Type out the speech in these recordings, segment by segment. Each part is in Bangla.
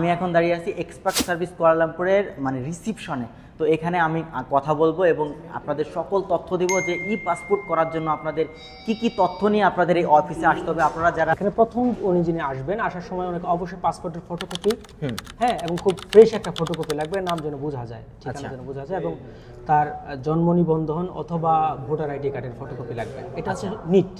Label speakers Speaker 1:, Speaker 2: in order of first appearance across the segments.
Speaker 1: আমি এখন দাঁড়িয়ে আছি এক্সপার্ট সার্ভিস কুয়ালালামপুরের রিসিপশনে। তো এখানে আমি কথা বলবো এবং আপনাদের সকল তথ্য দেব যে ই পাসপোর্ট করার জন্য আপনাদের কি তথ্য নিয়ে আপনাদের এই অফিসে আসতে হবে। আপনারা যারা
Speaker 2: এখানে প্রথম উনি যিনি আসবেন, আসার সময় অনেক অবশ্যই পাসপোর্টের ফটোকপি, হ্যাঁ, এবং খুব ফ্রেশ একটা ফটোকপি লাগবে, নাম যেন বোঝা যায়, ঠিকানা যেন বোঝা যায়, এবং তার জন্ম নিবন্ধন অথবা ভোটার আইডি কার্ডের ফটোকপি লাগবে। এটা হচ্ছে নিট।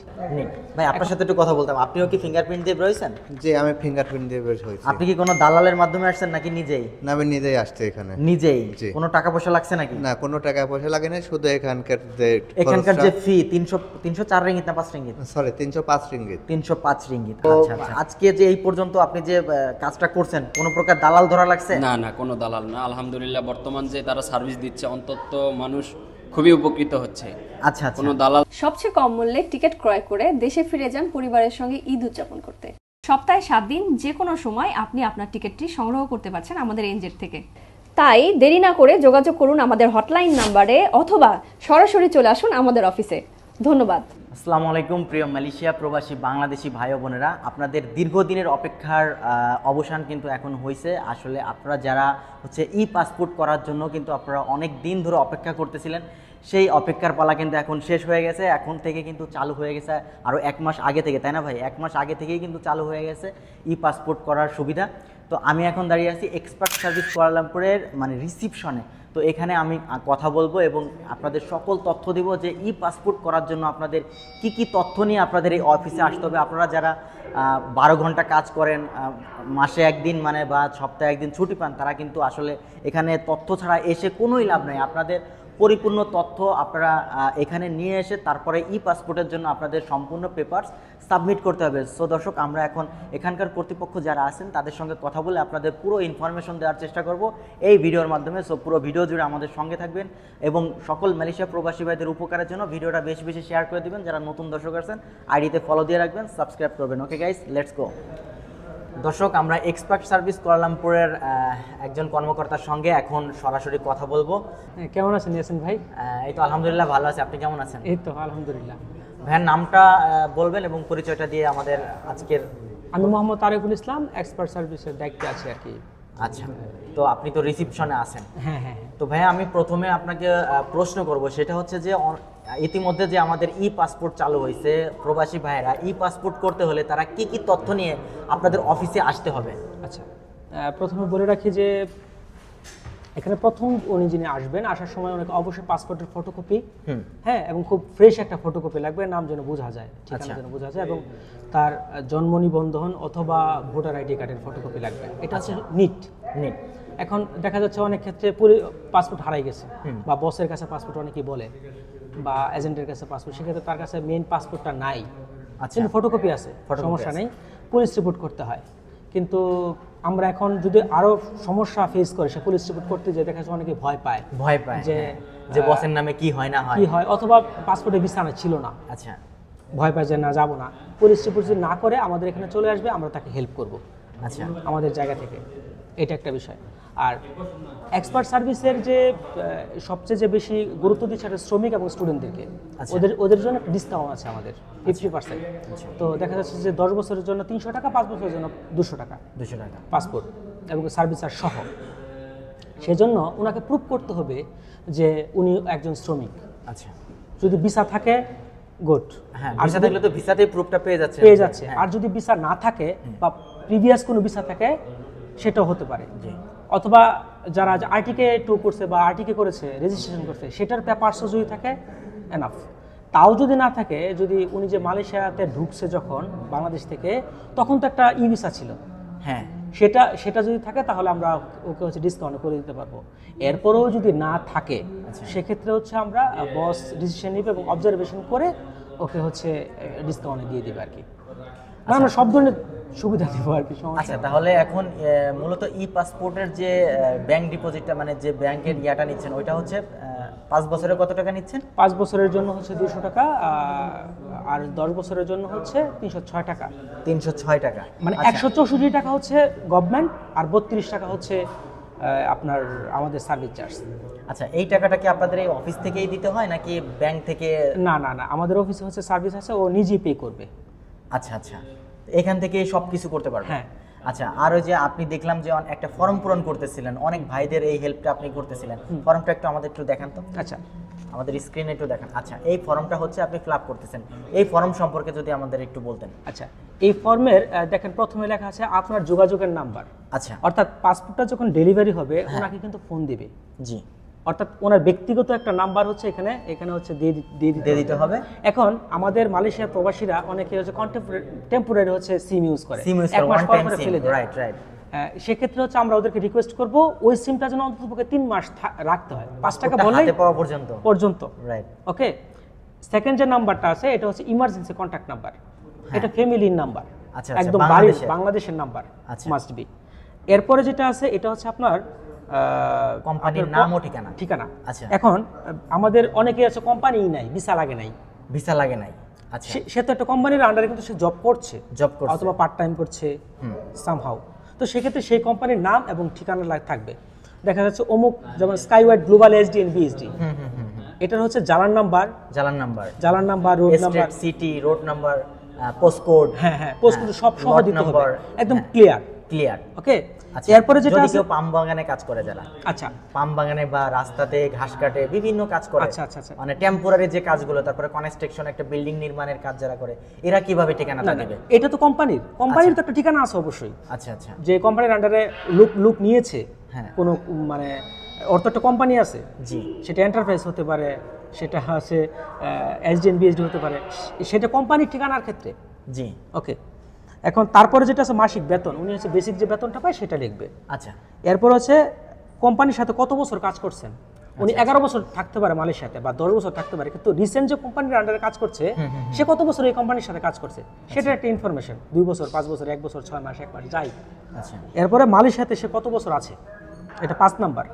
Speaker 1: ভাই আপনার সাথে একটু কথা বলতাম, আপনিও কি ফিঙ্গারপ্রিন্ট দিয়ে বেরোইছেন?
Speaker 3: জি, আমি ফিঙ্গারপ্রিন্ট দিয়ে বের হয়েছি।
Speaker 1: আপনি কি কোনো দালালের মাধ্যমে আসছেন নাকি নিজেই?
Speaker 3: না, আমি নিজেই আসছি এখানে।
Speaker 1: নিজেই? কোনো টাকা পয়সা লাগছে নাকি?
Speaker 3: না, কোনো টাকা পয়সা লাগে না, শুধু এখানকার
Speaker 1: যে ফি 304 রিঙ্গিত না 5 রিঙ্গিত?
Speaker 3: Sorry, 305 ringgit.
Speaker 1: 305 রিঙ্গিত। আচ্ছা, আজকে যে এই পর্যন্ত আপনি যে কাজটা করছেন কোনো প্রকার দালাল ধরা লাগছে?
Speaker 4: না, কোনো দালাল না। আলহামদুলিল্লাহ, বর্তমান যে তারা সার্ভিস দিচ্ছে অন্তত মানুষ খুবই উপকৃত হচ্ছে।
Speaker 1: আচ্ছা,
Speaker 4: কোনো দালাল।
Speaker 5: সবচেয়ে কম মূল্যে টিকিট ক্রয় করে দেশে ফিরে যান পরিবারের সঙ্গে ঈদ উদযাপন করতে। সপ্তাহে 7 দিন যে কোনো সময় আপনি আপনার টিকিটটি সংগ্রহ করতে পারছেন আমাদের এনজেড থেকে। তাই দেরি না করে যোগাযোগ করুন আমাদের হটলাইন নাম্বারে অথবা সরাসরি চলে আসুন আমাদের অফিসে। ধন্যবাদ।
Speaker 1: আসসালামু আলাইকুম প্রিয় মালয়েশিয়া প্রবাসী বাংলাদেশি ভাই ও বোনেরা, আপনাদের দীর্ঘদিনের অপেক্ষার অবসান কিন্তু এখন হয়েছে। আসলে আপনারা যারা ই পাসপোর্ট করার জন্য কিন্তু আপনারা অনেক দিন ধরে অপেক্ষা করতেছিলেন, সেই অপেক্ষার পালা কিন্তু এখন শেষ হয়ে গেছে। এখন থেকে কিন্তু চালু হয়ে গেছে আরও 1 মাস আগে থেকে, তাই না ভাই? 1 মাস আগে থেকেই কিন্তু চালু হয়ে গেছে ই পাসপোর্ট করার সুবিধা। তো আমি এখন দাঁড়িয়ে আছি এক্সপার্ট সার্ভিস কুয়ালালামপুরের রিসিপশনে। তো এখানে আমি কথা বলবো এবং আপনাদের সকল তথ্য দেব যে ই পাসপোর্ট করার জন্য আপনাদের কি তথ্য নিয়ে আপনাদের এই অফিসে আসতে হবে। আপনারা যারা 12 ঘন্টা কাজ করেন, মাসে 1 দিন বা সপ্তাহে 1 দিন ছুটি পান, তারা কিন্তু আসলে এখানে তথ্য ছাড়া এসে কোনোই লাভ নেই। আপনাদের পরিপূর্ণ তথ্য আপনারা এখানে নিয়ে এসে তারপরে ই পাসপোর্টের জন্য আপনাদের সম্পূর্ণ পেপারস সাবমিট করতে হবে। সো দর্শক, আমরা এখন এখানকার কর্তৃপক্ষ যারা আছেন তাদের সঙ্গে কথা বলে আপনাদের পুরো ইনফরমেশন দেওয়ার চেষ্টা করব এই ভিডিওর মাধ্যমে। সো পুরো ভিডিও জুড়ে আমাদের সঙ্গে থাকবেন এবং সকল মালয়েশিয়া প্রবাসী ভাইদের উপকারের জন্য ভিডিওটা বেশি বেশি শেয়ার করে দিবেন। যারা নতুন দর্শক আছেন আইডিতে ফলো দিয়ে রাখবেন, সাবস্ক্রাইব করবেন। Okay guys, let's go. দর্শক, আমরা এক্সপার্ট সার্ভিস কুয়ালালামপুরের একজন কর্মকর্তার সঙ্গে এখন সরাসরি কথা বলবো।
Speaker 2: কেমন আছেন ইয়াসিন ভাই?
Speaker 1: এই তো আলহামদুলিল্লাহ ভালো আছি, আপনি কেমন আছেন?
Speaker 2: এই তো আলহামদুলিল্লাহ।
Speaker 1: ভাইয়ের নামটা বলবেন এবং পরিচয়টা দিয়ে আমাদের আজকের।
Speaker 2: আমি মোহাম্মদ তারেকুল ইসলাম, এক্সপার্ট সার্ভিসের দায়িত্বে আছি আর কি।
Speaker 1: আচ্ছা, তো আপনি তো রিসিপশনে আছেন।
Speaker 2: হ্যাঁ।
Speaker 1: তো ভাইয়া, আমি প্রথমে আপনাকে প্রশ্ন করব, সেটা হচ্ছে যে ইতিমধ্যে যে আমাদের ই পাসপোর্ট চালু হয়েছে, প্রবাসী ভাইয়েরা ই পাসপোর্ট করতে হলে তারা কি তথ্য নিয়ে আপনাদের অফিসে আসতে হবে?
Speaker 2: আচ্ছা, প্রথমে বলে রাখি যে এখানে প্রথম উনি যিনি আসবেন, আসার সময় অনেক অবশ্যই পাসপোর্টের ফটোকপি, হ্যাঁ, এবং খুব ফ্রেশ একটা ফটোকপি লাগবে, নাম যেন বোঝা যায়, ঠিকানা যেন বোঝা যায়, এবং তার জন্ম নিবন্ধন অথবা ভোটার আইডি কার্ডের ফটোকপি লাগবে। এটা হচ্ছে নিট। এখন দেখা যাচ্ছে অনেক ক্ষেত্রে পাসপোর্ট হারাই গেছে, বা বসের কাছে পাসপোর্ট অনেকেই বলে, বা এজেন্টের কাছে পাসপোর্ট, সেক্ষেত্রে তার কাছে মেইন পাসপোর্টটা নাই, কিন্তু ফটোকপি আছে, সমস্যা নেই, পুলিশ রিপোর্ট করতে হয়। কিন্তু আমরা এখন যদি আরো সমস্যা ফেস করি, সে পুলিশ রিপোর্ট করতে যে দেখা যাচ্ছে অনেকে ভয় পায়
Speaker 1: যে বসের নামে কি হয় না হয়,
Speaker 2: অথবা পাসপোর্টে ভিসা ছিল না,
Speaker 1: আচ্ছা,
Speaker 2: ভয় পায় যে না যাবো না। পুলিশ রিপোর্ট যদি না করে আমাদের এখানে চলে আসবে, আমরা তাকে হেল্প করব,
Speaker 1: আচ্ছা,
Speaker 2: আমাদের জায়গা থেকে। এটা একটা বিষয়। আর এক্সপার্ট সার্ভিসের যে সবচেয়ে যে বেশি গুরুত্ব দিচ্ছে সেটা শ্রমিক এবং স্টুডেন্টদেরকে। ওদের জন্য একটা ডিসকাউন্ট আছে আমাদের 50%। তো দেখা যাচ্ছে যে 10 বছরের জন্য 300 টাকা, 5 বছরের জন্য 200 টাকা পাসপোর্ট এবং সার্ভিস চার্জ সহ। সেজন্য ওনাকে প্রুভ করতে হবে যে উনি একজন শ্রমিক।
Speaker 1: আচ্ছা,
Speaker 2: যদি ভিসা থাকে গুড,
Speaker 1: আর ভিসা থাকলে তো ভিসাতেই প্রুফটা পেয়ে যাচ্ছে।
Speaker 2: আর যদি ভিসা না থাকে বা প্রিভিয়াস কোনো ভিসা থাকে সেটাও হতে পারে, অথবা যারা আরটিকে 2 করছে বা আরটিকে করেছে, রেজিস্ট্রেশন করছে, সেটার পেপারসও যদি থাকে এনাফ। তাও যদি না থাকে, যদি উনি যে মালয়েশিয়াতে ঢুকছে যখন বাংলাদেশ থেকে, তখন তো একটা ই ভিসা ছিল, হ্যাঁ, সেটা যদি থাকে তাহলে আমরা ওকে ডিসকাউন্ট করে দিতে পারবো। এরপরেও যদি না থাকে, সেক্ষেত্রে আমরা বস ডিসিশন নিবে এবং অবজারভেশন করে ওকে ডিসকাউন্টে দিয়ে দিবে আর কি। আমরা সব ধরনের সুবিধা দিব আর কি।
Speaker 1: আচ্ছা, তাহলে এখন মূলত ই পাসপোর্টের যে ব্যাংক ডিপোজিটটা, যে ব্যাংকের ইয়াটা নিচ্ছেন, ওইটা হচ্ছে 5 বছরে কত টাকা নিচ্ছেন?
Speaker 2: 5 বছরের জন্য 200 টাকা, আর 10 বছরের জন্য 306 টাকা।
Speaker 1: 306 টাকা,
Speaker 2: 164 টাকা গভর্নমেন্ট, আর 32 টাকা আপনার আমাদের সার্ভিস চার্জ।
Speaker 1: আচ্ছা, এই টাকাটা কি আপনাদের এই অফিস থেকেই দিতে হয় নাকি ব্যাংক থেকে?
Speaker 2: না, আমাদের অফিসে সার্ভিস আছে, ও নিজেই পে করবে।
Speaker 1: আচ্ছা, এখান থেকে সবকিছু করতে পারবে।
Speaker 2: হ্যাঁ,
Speaker 1: আচ্ছা, আর ওই যে আপনি দেখলাম যে একটা ফর্ম পূরণ করতেছিলেন, অনেক ভাইদের এই হেল্পটা আপনি করতেছিলেন, ফর্মটা একটু আমাদের একটু দেখান তো।
Speaker 2: আচ্ছা,
Speaker 1: আমাদের স্ক্রিনে একটু দেখান। আচ্ছা, এই ফর্মটা হচ্ছে আপনি ফিল আপ করতেছেন, এই ফর্ম সম্পর্কে যদি আমাদের একটু বলতেন।
Speaker 2: আচ্ছা, এই ফর্মের দেখেন প্রথমে লেখা আছে আপনার যোগাযোগের নাম্বার।
Speaker 1: আচ্ছা,
Speaker 2: অর্থাৎ পাসপোর্টটা যখন ডেলিভারি হবে ওনাকে কিন্তু ফোন দিবে,
Speaker 1: জি,
Speaker 2: অর্থাৎ ওনার ব্যক্তিগত একটা নাম্বার হচ্ছে এখানে হচ্ছে দিয়ে দিতে হবে। এখন আমাদের মালয়েশিয়ার প্রবাসীরা অনেকে হচ্ছে টেম্পোরারি হচ্ছে সিম ইউজ করে,
Speaker 1: সিম ইউজ
Speaker 2: এক মাস পর পরে
Speaker 1: সিম,
Speaker 2: ফেলে দেয়।
Speaker 1: Right right.
Speaker 2: সেক্ষেত্রে হচ্ছে আমরা ওদেরকে রিকোয়েস্ট করব ওই সিমটা যেন অন্ততপক্ষে 3 মাস রাখতে হয়, 5 টাকা
Speaker 1: ওটা
Speaker 2: বললেই
Speaker 1: হাতে পাওয়া পর্যন্ত।
Speaker 2: রাইট। ওকে, সেকেন্ড যে নাম্বারটা আছে এটা হচ্ছে ইমার্জেন্সি কন্ট্যাক্ট নাম্বার, এটা ফ্যামিলির নাম্বার,
Speaker 1: আচ্ছা,
Speaker 2: একদম বাড়ির বাংলাদেশের নাম্বার মাস্ট বি। এরপরে যেটা আছে এটা হচ্ছে আপনার
Speaker 1: কোম্পানির নাম ও ঠিকানা।
Speaker 2: আচ্ছা, এখন আমাদের অনেকে আছে কোম্পানি নাই, ভিসা লাগে নাই।
Speaker 1: আচ্ছা,
Speaker 2: সে তো একটা কোম্পানির আন্ডারে কিন্তু সে জব করছে অথবা পার্ট টাইম করছে সামহাউ, তো সেক্ষেত্রে সেই কোম্পানির নাম এবং ঠিকানা থাকবে। দেখা যাচ্ছে অমুক, যেমন স্কাইওয়াইড গ্লোবাল এসডি এন্ড বিএসডি, এটার হচ্ছে Jalan number, road number,
Speaker 1: city, road number, postcode,
Speaker 2: হ্যাঁ পোস্টকোড সব সহ দিতে হবে, একদম ক্লিয়ার। ওকে, এরপরে যেটা আছে
Speaker 1: পাম বাগানে কাজ করে যারা,
Speaker 2: আচ্ছা,
Speaker 1: পাম বাগানে বা রাস্তাতে ঘাস কাটে বিভিন্ন কাজ করে,
Speaker 2: আচ্ছা,
Speaker 1: মানে টেম্পোরারি যে কাজগুলো, তারপরে কনস্ট্রাকশন, একটা বিল্ডিং নির্মাণের কাজ যারা করে, এরা কিভাবে ঠিকানাটা দেবে?
Speaker 2: এটা তো কোম্পানির তো একটা ঠিকানা আছে অবশ্যই।
Speaker 1: আচ্ছা, যে
Speaker 2: কোম্পানির আন্ডারে লোক নিয়েছে, কোনো মানে ওর তো একটা কোম্পানি আছে,
Speaker 1: জি,
Speaker 2: সেটা এন্টারপ্রাইজ হতে পারে, সেটা আছে এসডিএন বিএসডি হতে পারে, সেটা কোম্পানির ঠিকানার ক্ষেত্রে।
Speaker 1: জি,
Speaker 2: ওকে, এখন তারপরে যেটা আছে মাসিক বেতন, উনি হচ্ছে বেসিক যে বেতনটা পায় সেটা লিখবে।
Speaker 1: আচ্ছা,
Speaker 2: এরপর হচ্ছে কোম্পানির সাথে কত বছর কাজ করছেন, উনি 11 বছর থাকতে পারে মালয়েশিয়াতে বা 10 বছর থাকতে পারে, কিন্তু রিসেন্ট যে কোম্পানির আন্ডারে কাজ করছে সে কত বছর এই কোম্পানির সাথে কাজ করছে সেটা একটা ইনফরমেশন, 2 বছর, 5 বছর, 1 বছর, 6 মাস, 1 মাস যাই।
Speaker 1: আচ্ছা,
Speaker 2: এরপরে মালয়েশিয়াতে সে কত বছর আছে, এটা 5 নাম্বার,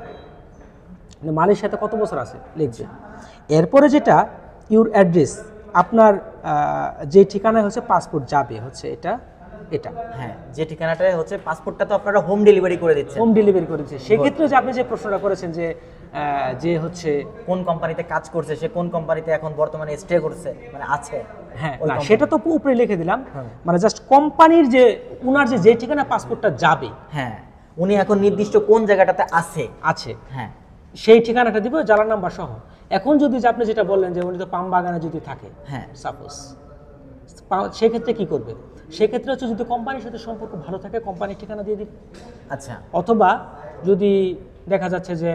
Speaker 2: মালয়েশিয়াতে কত বছর আছে লিখবে। এরপরে যেটা ইউর অ্যাড্রেস, আপনার যে ঠিকানায় হচ্ছে পাসপোর্ট যাবে হচ্ছে এটা,
Speaker 1: হ্যাঁ, যে ঠিকানাটা হচ্ছে পাসপোর্টটা তো আপনারা হোম ডেলিভারি করে দিচ্ছেন।
Speaker 2: সেক্ষেত্রে যে আপনি যে প্রশ্নটা করেছেন যে হচ্ছে
Speaker 1: কোন কোম্পানিতে কাজ করছে, সে কোন কোম্পানিতে এখন বর্তমানে স্টে করছে, মানে আছে,
Speaker 2: হ্যাঁ, না সেটা তো উপরে লিখে দিলাম, মানে জাস্ট কোম্পানির যে উনার যে ঠিকানা পাসপোর্টটা যাবে,
Speaker 1: হ্যাঁ, উনি এখন নির্দিষ্ট কোন জায়গাটাতে আছে, হ্যাঁ,
Speaker 2: সেই ঠিকানাটা দিব, জালান নাম্বার সহ। এখন যদি আপনি যেটা বললেন যে উনি তো পাম বাগানে যদি থাকে,
Speaker 1: হ্যাঁ,
Speaker 2: সাপোজ, সেক্ষেত্রে কি করবে? সেক্ষেত্রে হচ্ছে যদি কোম্পানির সাথে সম্পর্ক ভালো থাকে কোম্পানির ঠিকানা দিয়ে দিবে।
Speaker 1: আচ্ছা,
Speaker 2: অথবা যদি দেখা যাচ্ছে যে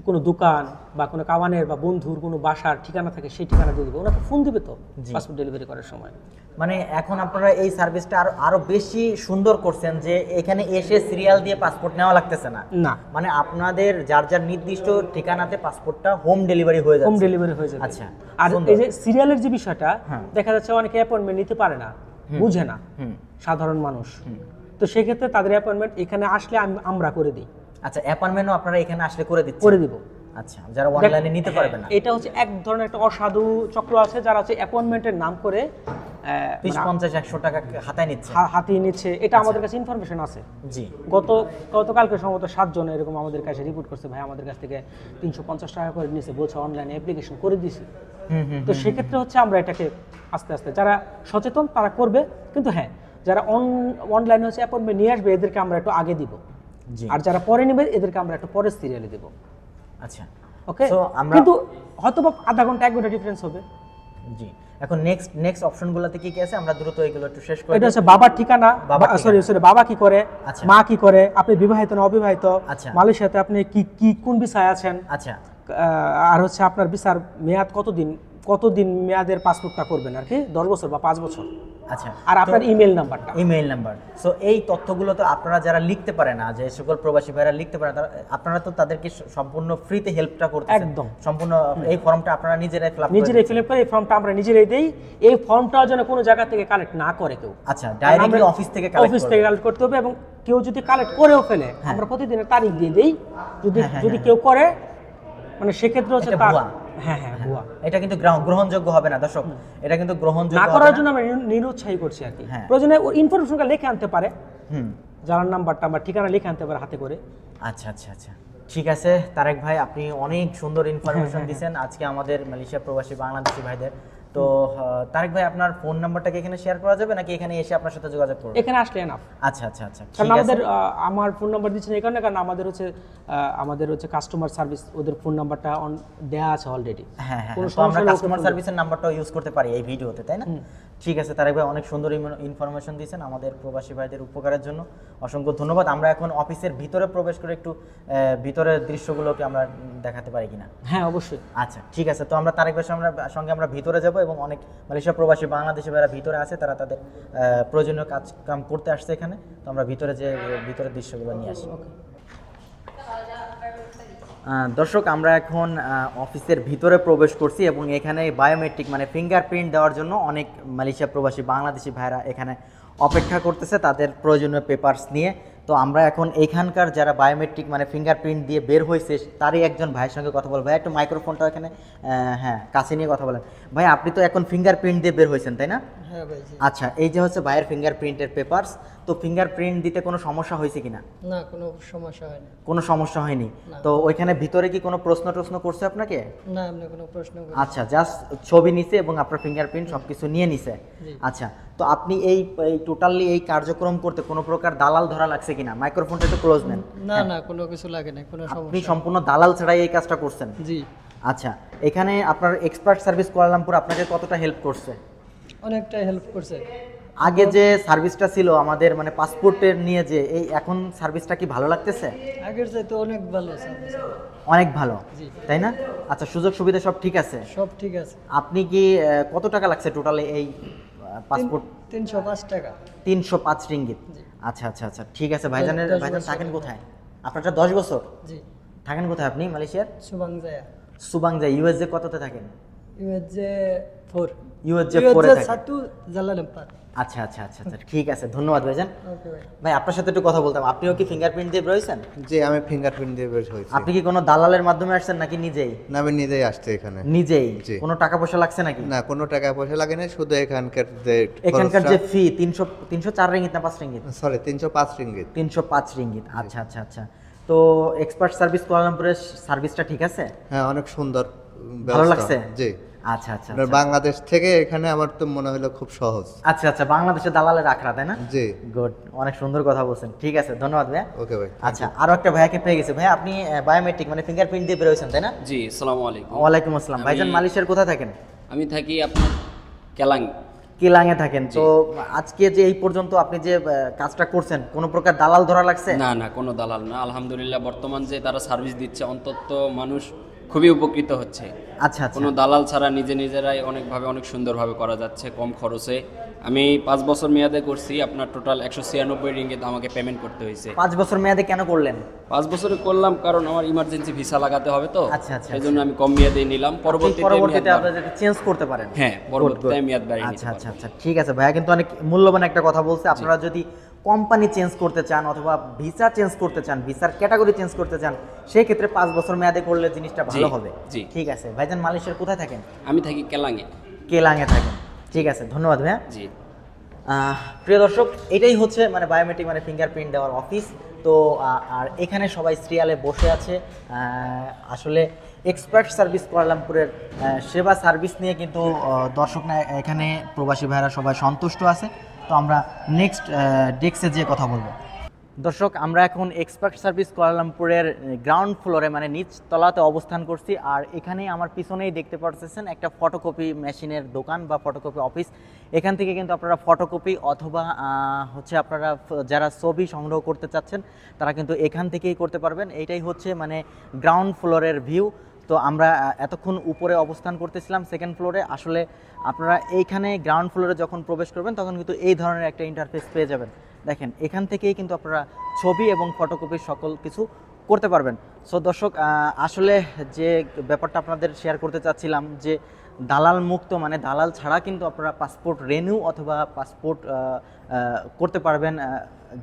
Speaker 2: কোনো দোকান বা কোনো কাওয়ানের বা বন্ধুর কোনো বাসার ঠিকানা থাকে সেই ঠিকানা দিয়ে দেবে, ওনাকে ফোন দিবে তো পাসপোর্ট ডেলিভারি করার সময়।
Speaker 1: মানে এখন আপনারা এই সার্ভিসটা আরো বেশি সুন্দর করছেন যে এখানে এসে সিরিয়াল দিয়ে পাসপোর্ট নেওয়া লাগতেছে না, মানে আপনাদের যার নির্দিষ্ট ঠিকানাতে পাসপোর্টটা হোম ডেলিভারি হয়ে যাচ্ছে। আচ্ছা,
Speaker 2: আর এই যে সিরিয়ালের যে বিষয়টা, দেখা যাচ্ছে অনেকে অ্যাপয়েন্টমেন্ট নিতে পারে না, বুঝে না সাধারণ মানুষ, তো সেক্ষেত্রে তাদের অ্যাপয়েন্টমেন্ট এখানে আসলে আমরা করে দিই।
Speaker 1: আচ্ছা, অ্যাপয়েন্টমেন্টও আপনারা এখানে আসলে করে দিব। আচ্ছা, যারা অনলাইনে নিতে পারবে না,
Speaker 2: এটা হচ্ছে এক ধরনের একটা অসাধু চক্র আছে যারা হচ্ছে অ্যাপয়েন্টমেন্টের নাম করে
Speaker 1: 50-100 টাকা
Speaker 2: হাতিয়ে নিচ্ছে, এটা আমাদের কাছে ইনফরমেশন আছে।
Speaker 1: জি,
Speaker 2: গতকালকে সম্ভবত 7 জন এরকম আমাদের কাছে রিপোর্ট করছে, ভাই আমাদের কাছ থেকে 350 টাকা করে নিয়েছে, বলছে অনলাইনে অ্যাপ্লিকেশন করে দিয়েছি। তো সেক্ষেত্রে হচ্ছে আমরা এটাকে আস্তে আস্তে, যারা সচেতন তারা করবে, কিন্তু হ্যাঁ, যারা অনলাইনে হচ্ছে অ্যাপয়েন্টমেন্ট নিয়ে আসবে এদেরকে আমরা একটু আগে দিব, আর যারা পরে নেবে এদেরকে আমরা একটু পরে সিরিয়ালে দেব।
Speaker 1: আচ্ছা,
Speaker 2: ওকে, কিন্তু হয়তো বা আধা ঘন্টা 1 ঘন্টা ডিফারেন্স হবে।
Speaker 1: জি, এখন নেক্সট অপশনগুলোতে কি কি আছে আমরা দ্রুত এগুলো একটু শেষ করি।
Speaker 2: এটা হচ্ছে বাবার ঠিকানা, সরি বাবা কি করে, মা কি করে, আপনি বিবাহিত না অবিবাহিত, মালয়েশিয়াতে আপনি কি কোন ভিসায় আছেন,
Speaker 1: আচ্ছা,
Speaker 2: আর হচ্ছে আপনার ভিসার মেয়াদ কতদিন মেয়াদের পাসপোর্টটা করবেন আর কি, 10 বছর বা 5 বছর।
Speaker 1: আচ্ছা,
Speaker 2: আর আপনার ইমেল নাম্বার। সো এই তথ্যগুলো তো আপনারা যারা লিখতে পারে না, যে সকল প্রবাসী ভাইরা লিখতে পারে না, আপনারা তো তাদেরকে সম্পূর্ণ ফ্রিতে হেল্পটা করতেছেন, একদম
Speaker 1: সম্পূর্ণ। এই ফর্মটা আপনারা নিজেরাই
Speaker 2: ফিল আপ করে, এই ফর্মটা আমরা নিজেরাই দেই, এই ফর্মটাও যেন কোনো জায়গা থেকে কালেক্ট না করে কেউ।
Speaker 1: আচ্ছা, ডাইরেক্টলি অফিস থেকে কালেক্ট
Speaker 2: করতে হবে, এবং কেউ যদি কালেক্ট করেও ফেলে আমরা প্রতিদিনের তারিখ দিয়ে দেই, যদি কেউ করে, মানে সেক্ষেত্রে হচ্ছে ভুয়া।
Speaker 1: এটা কিন্তু গ্রহণযোগ্য হবে না দর্শক, এটা কিন্তু গ্রহণযোগ্য
Speaker 2: না করার জন্য আমরা নিরুৎসাহী করছি আর কি। প্রয়োজনে ইনফরমেশনটা লিখে আনতে পারে, জানার নাম্বারটা বা ঠিকানা লিখে আনতে পারে হাতে করে।
Speaker 1: আচ্ছা, ঠিক আছে তারেক ভাই, আপনি অনেক সুন্দর ইনফরমেশন দিয়েছেন আজকে আমাদের মালয়েশিয়া প্রবাসী বাংলাদেশি ভাইদের। তো তো তারেক ভাই আপনার ফোন নাম্বারটা কি এখানে শেয়ার করা যাবে নাকি এখানে এসে আপনার সাথে যোগাযোগ করব?
Speaker 2: এখানে আসলে এনাফ।
Speaker 1: আচ্ছা আচ্ছা আচ্ছা
Speaker 2: কারণ
Speaker 1: ঠিক আছে।
Speaker 2: আমাদের আমার ফোন নাম্বার দিচ্ছেন এই কারণে, কারণ আমাদের হচ্ছে কাস্টমার সার্ভিস, ওদের ফোন নাম্বারটা দেয়া আছে অলরেডি।
Speaker 1: হ্যাঁ হ্যাঁ,
Speaker 2: কোনো
Speaker 1: তো আমরা
Speaker 2: সমস্যা হলে ওকে
Speaker 1: কাস্টমার
Speaker 2: phone
Speaker 1: সার্ভিসের নাম্বারটাও ইউজ করতে পারি এই ভিডিওতে, তাই না? ঠিক আছে তারেক ভাই, অনেক সুন্দর ইনফরমেশন দিয়েছেন আমাদের প্রবাসী ভাইদের উপকারের জন্য, অসংখ্য ধন্যবাদ। আমরা এখন অফিসের ভিতরে প্রবেশ করে একটু ভিতরের দৃশ্যগুলোকে আমরা দেখাতে পারি কিনা?
Speaker 2: হ্যাঁ অবশ্যই।
Speaker 1: আচ্ছা ঠিক আছে, তো আমরা তারেক ভাইয়ের সঙ্গে আমরা ভিতরে যাব এবং অনেক মালয়েশিয়া প্রবাসী বাংলাদেশি ভাইরা ভিতরে আছে, তারা তাদের প্রয়োজনীয় কাজ কাম করতে আসছে এখানে। তো আমরা ভিতরে যে ভিতরের দৃশ্যগুলো নিয়ে আসি। দর্শক, আমরা এখন অফিসের ভিতরে প্রবেশ করছি এবং এখানে বায়োমেট্রিক মানে ফিঙ্গারপ্রিন্ট দেওয়ার জন্য অনেক মালয়েশিয়া প্রবাসী বাংলাদেশি ভাইরা এখানে অপেক্ষা করতেছে তাদের প্রয়োজনীয় পেপারস নিয়ে। তো আমরা এখন এখানকার যারা বায়োমেট্রিক মানে ফিঙ্গারপ্রিন্ট দিয়ে বের হয়েছে তারই একজন ভাইয়ের সঙ্গে কথা বলবো। ভাই একটু মাইক্রোফোনটা এখানে হ্যাঁ কাছে নিয়ে কথা বলেন। ভাই আপনি তো এখন ফিঙ্গারপ্রিন্ট দিয়ে বের হয়েছেন তাই না?
Speaker 6: হ্যাঁ ভাই।
Speaker 1: আচ্ছা, এই যে হচ্ছে ভাইয়ের ফিঙ্গারপ্রিন্টের পেপারস, তো ফিঙ্গারপ্রিন্ট দিতে কোনো সমস্যা হয়েছে কিনা?
Speaker 6: না, কোনো সমস্যা হয়নি।
Speaker 1: কোনো সমস্যা হয়নি? তো ওইখানে ভিতরে কি কোনো প্রশ্ন করছে আপনাকে?
Speaker 6: না, এমনি কোনো প্রশ্ন করিনি।
Speaker 1: আচ্ছা, জাস্ট ছবি নিছে এবং আপনার ফিঙ্গারপ্রিন্ট সবকিছু নিয়ে নিছে। আচ্ছা, তো আপনি এই টোটালি এই কার্যক্রম করতে কোনো প্রকার দালাল ধরা লাগছে কিনা? মাইক্রোফোনটা একটু ক্লোজ নেন।
Speaker 6: না না, কোনো কিছু লাগে না, কোনো
Speaker 1: আপনি
Speaker 6: সমস্যা।
Speaker 1: সম্পূর্ণ দালাল ছাড়াই এই কাজটা করছেন?
Speaker 6: জি।
Speaker 1: আচ্ছা, এখানে আপনার এক্সপার্ট সার্ভিস কুয়ালালামপুর আপনাকে কতটা হেল্প করছে?
Speaker 6: অনেকটাই হেল্প করছে।
Speaker 1: আগে যে সার্ভিসটা ছিল আমাদের মানে পাসপোর্টের নিয়ে, যে এই এখন সার্ভিসটা কি ভালো লাগতেছে?
Speaker 6: আগের চাইতে অনেক ভালো সার্ভিস।
Speaker 1: অনেক ভালো,
Speaker 6: জি।
Speaker 1: তাই না? আচ্ছা, সুযোগ সুবিধা সব ঠিক আছে?
Speaker 6: সব ঠিক আছে।
Speaker 1: আপনি কি কত টাকা লাগছে টোটালে এই পাসপোর্ট?
Speaker 6: 305 টাকা।
Speaker 1: 305 রিঙ্গিত। আচ্ছা আচ্ছা আচ্ছা, ঠিক আছে। ভাইজান থাকেন কোথায়? আপনারটা 10 বছর
Speaker 6: জি।
Speaker 1: থাকেন কোথায় আপনি মালয়েশিয়ার?
Speaker 6: সুবাংজায়া।
Speaker 1: সুবাংজাই। ইউএসএ কততে থাকেন?
Speaker 6: ইউএসজে 4।
Speaker 1: ইউএসএ 4 এ থাকেন।
Speaker 6: সাতু জালালামপার।
Speaker 1: আচ্ছা আচ্ছা আচ্ছা আচ্ছা, ঠিক আছে, ধন্যবাদ ভাইজান।
Speaker 6: ওকে ভাই।
Speaker 1: ভাই আপনার সাথে একটু কথা বলতাম, আপনিও কি ফিঙ্গারপ্রিন্ট দিয়ে বের হয়েছেন?
Speaker 3: যে আমি ফিঙ্গারপ্রিন্ট দিয়ে বের হয়েছি।
Speaker 1: আপনি কি কোনো দালালের মাধ্যমে আসছেন নাকি নিজেই?
Speaker 3: না, আমি নিজেই আসছি এখানে।
Speaker 1: নিজেই?
Speaker 3: জি।
Speaker 1: কোনো টাকা পয়সা লাগছে নাকি?
Speaker 3: না, কোনো টাকা পয়সা লাগে না, শুধু
Speaker 1: এখানকার যে ফি 304 রিঙ্গিত না 5 রিঙ্গিত?
Speaker 3: Sorry, 305 ringgit.
Speaker 1: 305 রিঙ্গিত। আচ্ছা আচ্ছা আচ্ছা, তো এক্সপার্ট সার্ভিস কুয়ালালামপুরের সার্ভিসটা ঠিক আছে?
Speaker 3: হ্যাঁ, অনেক সুন্দর
Speaker 1: ভালো
Speaker 3: ব্যবস্থা।
Speaker 1: লাগছে?
Speaker 3: জি।
Speaker 1: আচ্ছা আচ্ছা
Speaker 3: আপনার বাংলাদেশ থেকে এখানে আমার তো মনে হলো খুব সহজ।
Speaker 1: আচ্ছা আচ্ছা, বাংলাদেশের দালালের আখড়া, তাই না?
Speaker 3: জি।
Speaker 1: গুড, অনেক সুন্দর কথা বলছেন। ঠিক আছে, ধন্যবাদ ভাইয়া।
Speaker 3: ওকে ভাই।
Speaker 1: আচ্ছা, আরো একটা ভাইয়াকে পেয়ে গেছে। ভাইয়া আপনি বায়োমেট্রিক মানে ফিঙ্গারপ্রিন্ট দিয়ে বের হয়েছেন তাই না?
Speaker 4: জি, আসসালামু আলাইকুম।
Speaker 1: ওয়ালাইকুম আসসালাম। ভাইজান
Speaker 4: আমি-
Speaker 1: মালয়েশিয়ার কোথায় থাকেন?
Speaker 4: আমি থাকি আপনার কেলাং।
Speaker 1: কিলাঙে থাকেন। তো আজকে যে এই পর্যন্ত আপনি যে কাজটা করছেন কোনো প্রকার দালাল ধরা লাগছে?
Speaker 4: না না, কোনো দালাল না। আলহামদুলিল্লাহ, বর্তমান যে তারা সার্ভিস দিচ্ছে অন্তত মানুষ খুবই উপকৃত হচ্ছে।
Speaker 1: আচ্ছা আচ্ছা,
Speaker 4: কোনো দালাল ছাড়া নিজেরাই অনেক সুন্দরভাবে করা যাচ্ছে কম খরচে। আমি 5 বছর মেয়াদে করছি, আপনার টোটাল 196 রিঙ্গিত আমাকে পেমেন্ট করতে হয়েছে।
Speaker 1: 5 বছর মেয়াদে কেন করলেন?
Speaker 4: 5 বছরে করলাম কারণ আমার ইমার্জেন্সি ভিসা লাগাতে হবে, তো
Speaker 1: আচ্ছা, আচ্ছা,
Speaker 4: সেই জন্য আমি কম মেয়াদে নিলাম।
Speaker 1: পরবর্তীতে
Speaker 4: পরবর্তীতে
Speaker 1: আপনি যাতে চেঞ্জ করতে পারেন।
Speaker 4: হ্যাঁ, পরবর্তীতে আমি মেয়াদ বাড়িয়ে নিতে
Speaker 1: আচ্ছা আচ্ছা
Speaker 4: পারবো।
Speaker 1: আচ্ছা, ঠিক আছে। ভাইয়া কিন্তু অনেক মূল্যবান একটা কথা বলছে। আপনারা যদি কোম্পানি চেঞ্জ করতে চান অথবা ভিসা চেঞ্জ করতে চান, ভিসার ক্যাটাগরি চেঞ্জ করতে চান, সেই ক্ষেত্রে 5 বছর মেয়াদে করলে জিনিসটা ভালো হবে।
Speaker 4: জি।
Speaker 1: ঠিক আছে। ভাইজান মালয়েশিয়ার কোথায় থাকেন?
Speaker 4: আমি থাকি কেলাঙে।
Speaker 1: কেলাঙে থাকেন। ঠিক আছে, ধন্যবাদ ভাইয়া।
Speaker 4: জি।
Speaker 1: প্রিয় দর্শক, এটাই হচ্ছে মানে বায়োমেট্রিক মানে ফিঙ্গারপ্রিন্ট দেওয়ার অফিস। তো আর এখানে সবাই সিরিয়ালে বসে আছে। আসলে এক্সপার্ট সার্ভিস কুয়ালালামপুরের সেবা সার্ভিস নিয়ে কিন্তু দর্শক না এখানে প্রবাসী ভাইরা সবাই সন্তুষ্ট আছে। তো আমরা নেক্সট ডেস্কে যেয়ে কথা বলবো। দর্শক, আমরা এখন এক্সপার্ট সার্ভিস কুয়ালালামপুরের গ্রাউন্ড ফ্লোরে মানে নিচ তলাতে অবস্থান করছি। আর এখানে আমার পিছনেই দেখতে পাচ্ছেন একটা ফটোকপি মেশিনের দোকান বা ফটোকপি অফিস। এখান থেকে কিন্তু আপনারা ফটোকপি অথবা হচ্ছে আপনারা যারা ছবি সংগ্রহ করতে চাচ্ছেন তারা কিন্তু এখান থেকেই করতে পারবেন। এইটাই হচ্ছে মানে গ্রাউন্ড ফ্লোরের ভিউ। তো আমরা এতক্ষণ উপরে অবস্থান করতেছিলাম সেকেন্ড ফ্লোরে। আসলে আপনারা এইখানে গ্রাউন্ড ফ্লোরে যখন প্রবেশ করবেন তখন কিন্তু এই ধরনের একটা ইন্টারফেস পেয়ে যাবেন। দেখেন, এখান থেকেই কিন্তু আপনারা ছবি এবং ফটোকপির সকল কিছু করতে পারবেন। সো দর্শক, আসলে যে ব্যাপারটা আপনাদের শেয়ার করতে চাচ্ছিলাম যে দালাল মুক্ত মানে দালাল ছাড়া কিন্তু আপনারা পাসপোর্ট রেনিউ অথবা পাসপোর্ট করতে পারবেন,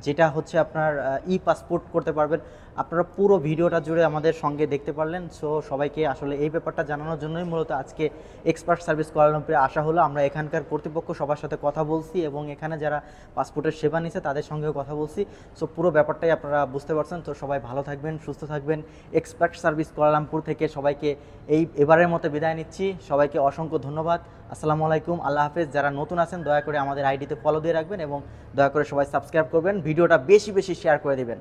Speaker 1: যেটা হচ্ছে আপনার ই পাসপোর্ট করতে পারবেন। আপনারা পুরো ভিডিওটা জুড়ে আমাদের সঙ্গে দেখতে পারলেন। সো সবাইকে আসলে এই ব্যাপারটা জানানোর জন্যই মূলত আজকে এক্সপার্ট সার্ভিস কুয়ালালামপুরে আসা হলো। আমরা এখানকার কর্তৃপক্ষ সবার সাথে কথা বলছি এবং এখানে যারা পাসপোর্টের সেবা নিছে তাদের সঙ্গেও কথা বলছি। সো পুরো ব্যাপারটাই আপনারা বুঝতে পারছেন। তো সবাই ভালো থাকবেন, সুস্থ থাকবেন। এক্সপার্ট সার্ভিস কুয়ালালামপুর থেকে সবাইকে এবারের মতো বিদায় নিচ্ছি। সবাইকে অসংখ্য ধন্যবাদ। আসসালামু আলাইকুম, আল্লাহ হাফেজ। যারা নতুন আছেন দয়া করে আমাদের আইডিতে ফলো দিয়ে রাখবেন এবং দয়া করে সবাই সাবস্ক্রাইব করবেন, ভিডিওটা বেশি বেশি শেয়ার করে দিবেন।